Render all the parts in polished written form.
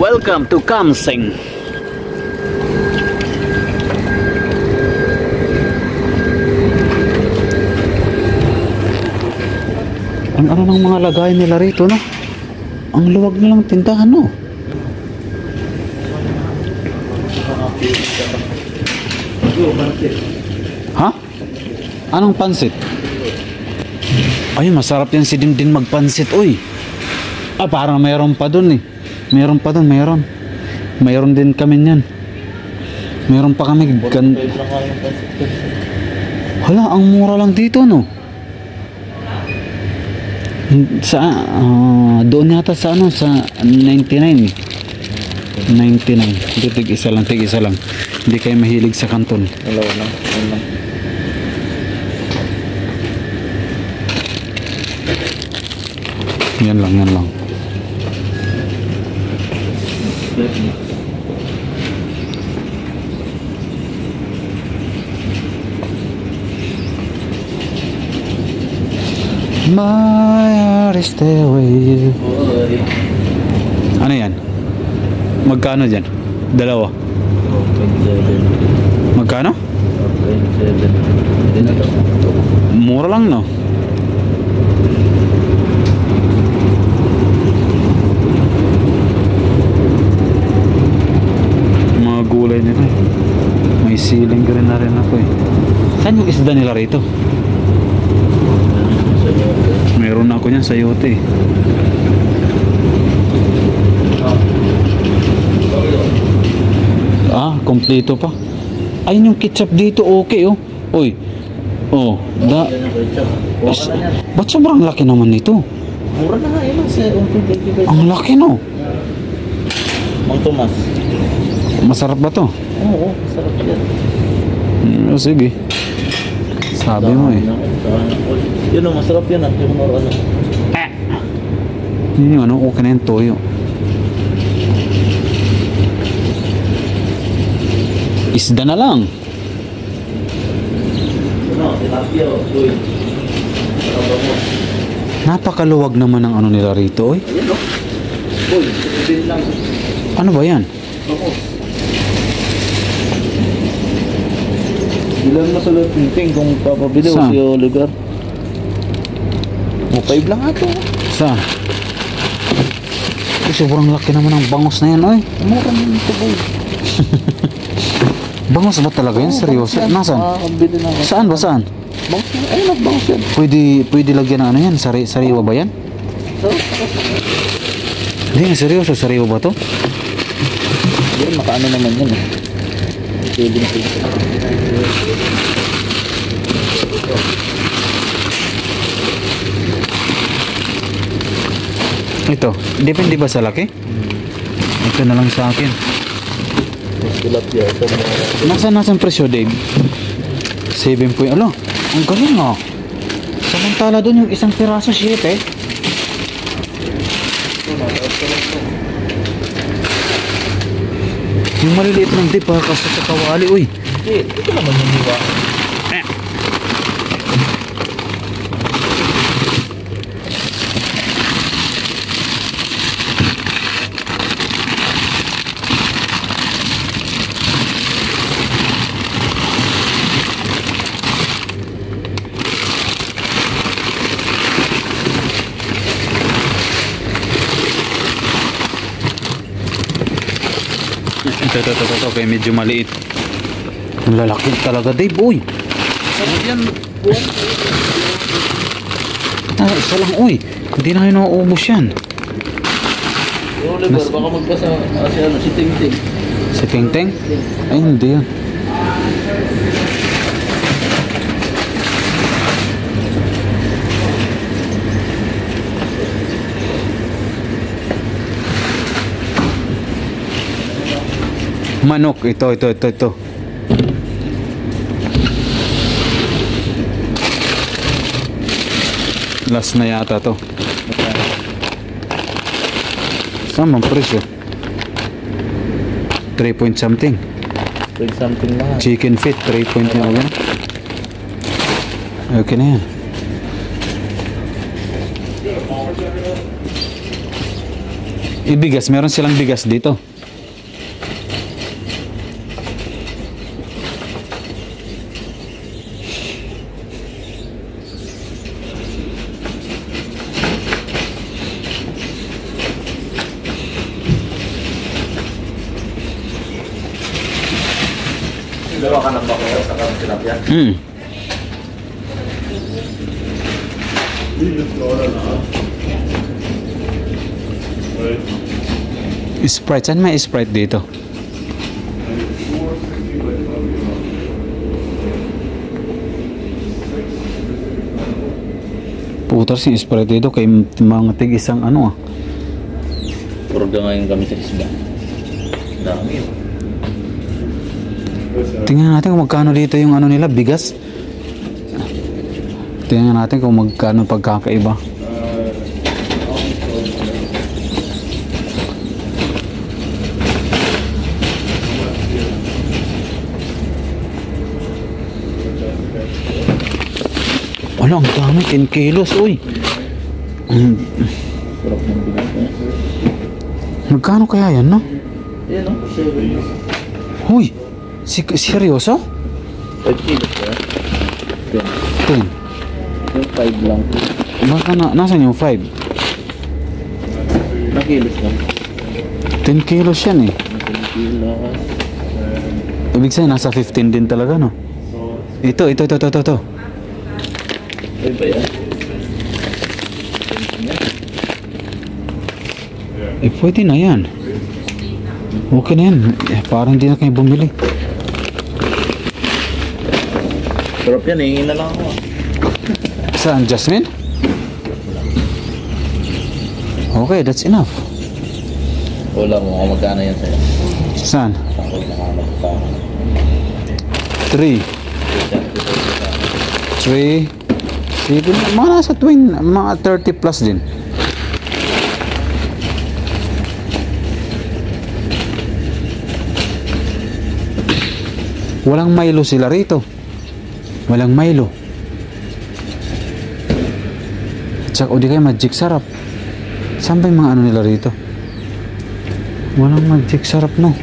Welcome to Kamseng. Ang ano ng mga lagay nila rito, no? Ang luwag nilang tindahan, no? Ha? Anong pansit? Ay, masarap yan si Dindin magpansit, uy. Ah, parang mayroon pa dun eh. Mayroon pa dun, mayroon. Mayroon din kami niyan. Mayroon pa kami Hala, ang mura lang dito, no? Sa doon yata sa ano, sa 99. 99. Hindi, tig-isa lang, tig-isa lang. Hindi kayo mahilig sa kanton. Wala lang. Yan lang, yan lang. My heart is there with you. Ano yan? Magkano dyan? Dalawa. Magkano? 27. Mura lang, no? Mga gulay nila eh. May siling ka rin na rin ako eh. Saan yung isda nila rito? Meron na ako niyan sa yote eh. Ah, kompleto pa. Ayun yung ketchup dito, okay oh. Uy. Oh, ba't sobrang laki naman nito? Mura na nga yun sa Ang laki, no? Mang Tomas. Masarap ba to? Oo, sarap yan. Sige. Sabi mo eh. Yun o, masarap yan ah. Yung ano. Yun yung ano, okay na yung toyo. Isda na lang. Napakaluwag naman ng ano nila rito, oy. Ano ba yan? Bilang masalat ting kung papabili o si Oliver. O 5 lang ato. Saan? Sobrang laki naman ng bangos na yan, oy. Mura naman ito, boy. Bangos ba talaga yan? Seryoso? Nasaan? Saan ba? Saan? Bangos yan. Ayun, nagbangos yan. Pwede lagyan ng ano yan? Sariwa ba yan? Hindi, seryoso. Sariwa ba to? Hindi, makaano naman yan eh. Pwedeng. Ito, depende ba sa laki? Ito na lang sa akin. Nasaan presyo, Dave? 7 point. Alo, ang galing ah. Samantala doon yung isang piraso 7 eh. Yung maliliit ng dip ha, kasi sa kawali, uy. Ito naman yung iba. Ito, kaya medyo maliit. Ang lalaki talaga, Dave, uy. Yan. Isa lang, uy. Hindi na kayo nauubos yan. Oliver, baka magpasa si Ting Ting. Si Ting Ting? Ay, hindi yan. Manok, ito. Last na yata to. Saan ang presyo? 3 point something. 3 something na. Chicken feet, 3 point na ulan. Okay na yan. Ibigas, meron silang bigas dito. Dalawa ka ng bako sa karang tilapia. Sprite, saan may Sprite dito? Putas yung Sprite dito kay mga tig isang ano ah. Puro ngayon kami sa isda. Dami yun. Tingnan natin kung magkano dito yung ano nila, bigas. Tingnan natin kung magkano pagkakaiba. Wala, ang dami, 10 kilos, uy. Sarap ng bigas na yan. Magkano kaya yan, no? Yan o, 7. Uy, seryoso? 5 kilos ba? 10. Yung 5 lang. Baka nasan yung 5? Na kilos lang. 10 kilos yan eh. 10 kilos. Ibig sabihin, nasa 15 din talaga, no? Ito. Ay ba yan? Eh, pwede na yan. Okay na yan. Eh, parang hindi na kayo bumili. Sarap yan, hingin na lang ako. Saan, Jasmine? Okay, that's enough. Wala mo kung magkano yan sa'yo. Saan? Ako nakakamag pa. 3. 7. Mga nasa mga 30 plus din. Walang Milo sila rito. Walang Milo. Tsaka o di kayo magic sarap. Saan ba yung mga ano nila rito? Walang magic sarap, no?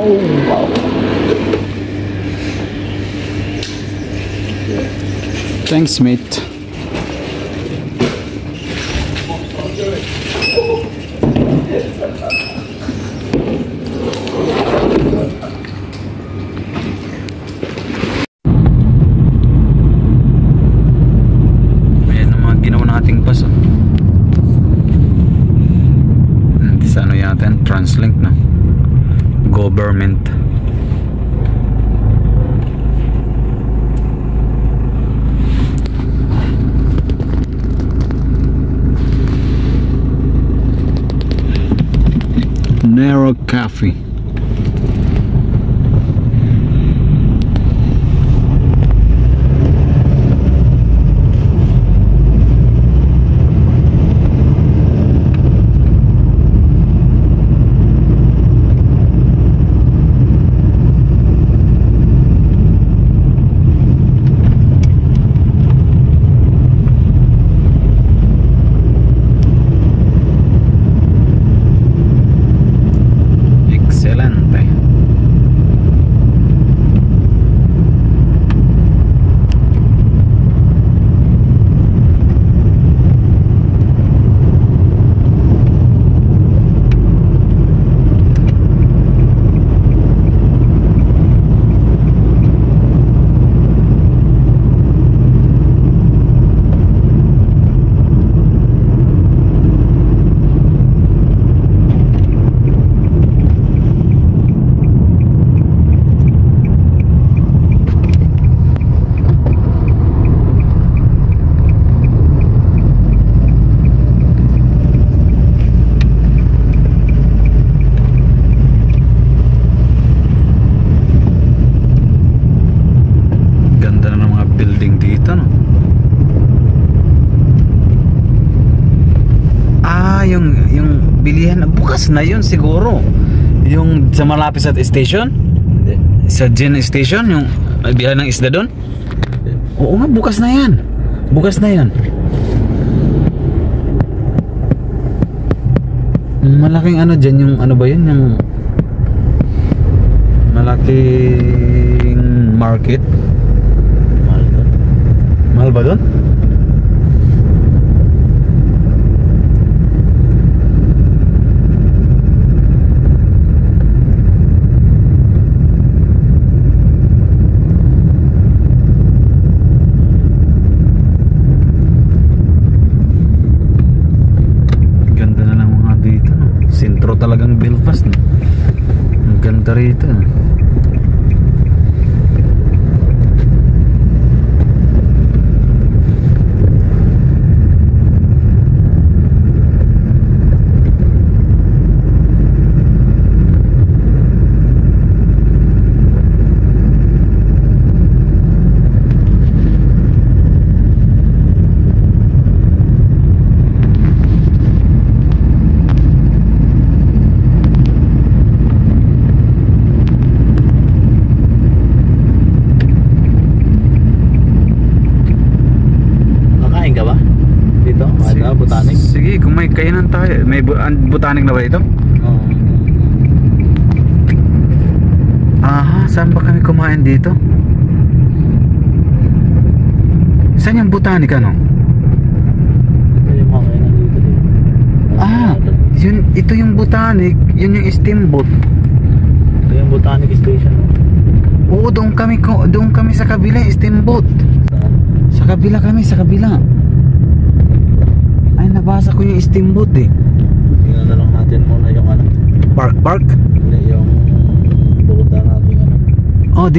Oh, wow. Thanks, mate. Ayan ang mga ginawa nating bus. Sa ano yata yan? Translink, no? Government. Narrow Cafe. bilihan. Bukas na yun siguro. Yung sa malapit sa station? Hindi. Sa Gen Station, yung bilihan ng isda doon? Hindi. Oo nga, bukas na yan. Bukas na yan. Malaking ano dyan, yung ano ba yun? Yung malaking market. Mahal doon. Mahal ba doon? Ganda na ng mga dito, no? Sentro talagang Belfast, no? Ang ganda rito, no? Kakain ka ba? Dito? Ada botanic? Sige, kung may kainan tayo. May botanic na ba ito? Oo. Aha, saan ba kami kumain dito? Saan yung botanic, ano? Ito yung mga kainan dito. Ah, yun, ito yung botanic. Yun yung steamboat. Ito yung botanic station. Oo, doon kami sa kabila, steamboat. Saan? Sa kabila kami, sa kabila. Ay, nabasa ko yung steamboat eh. Tingnan na lang natin muna yung ano. Park. Hindi, yung pupunta natin ano. Oh,